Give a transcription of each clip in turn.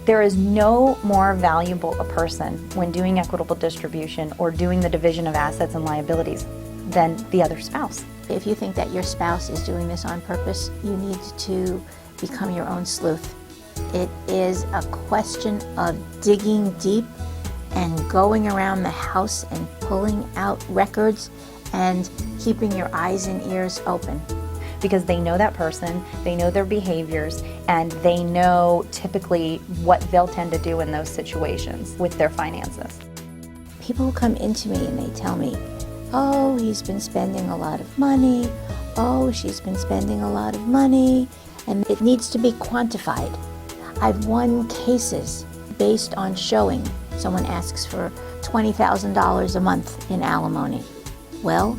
There is no more valuable a person when doing equitable distribution or doing the division of assets and liabilities than the other spouse. If you think that your spouse is doing this on purpose, you need to become your own sleuth. It is a question of digging deep and going around the house and pulling out records and keeping your eyes and ears open. Because they know that person, they know their behaviors, and they know typically what they'll tend to do in those situations with their finances. People come into me and they tell me, oh, he's been spending a lot of money, oh, she's been spending a lot of money, and it needs to be quantified. I've won cases based on showing someone asks for $20,000 a month in alimony. Well,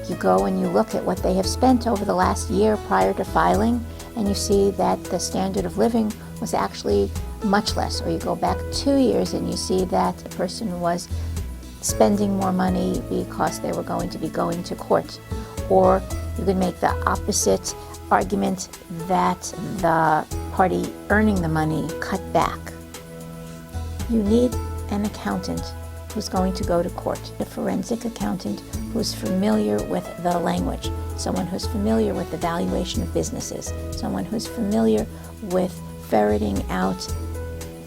you go and you look at what they have spent over the last year prior to filing, and you see that the standard of living was actually much less. Or you go back 2 years and you see that the person was spending more money because they were going to be going to court. Or you could make the opposite argument that the party earning the money cut back. You need an accountant who's going to go to court, a forensic accountant who's familiar with the language, someone who's familiar with the valuation of businesses, someone who's familiar with ferreting out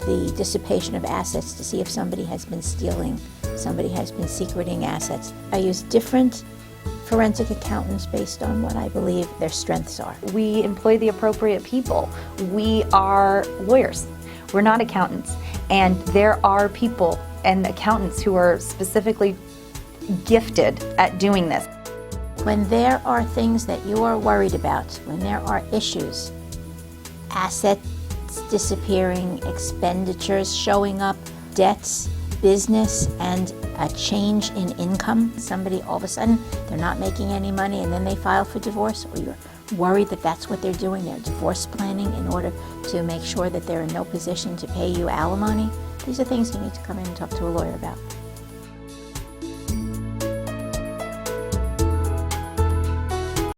the dissipation of assets to see if somebody has been stealing, somebody has been secreting assets. I use different forensic accountants based on what I believe their strengths are. We employ the appropriate people. We are lawyers. We're not accountants. And there are people and accountants who are specifically gifted at doing this. When there are things that you are worried about, when there are issues, assets disappearing, expenditures showing up, debts, business, and a change in income, somebody all of a sudden, they're not making any money and then they file for divorce, or you're worried that that's what they're doing, they're divorce planning in order to make sure that they're in no position to pay you alimony, these are things you need to come in and talk to a lawyer about.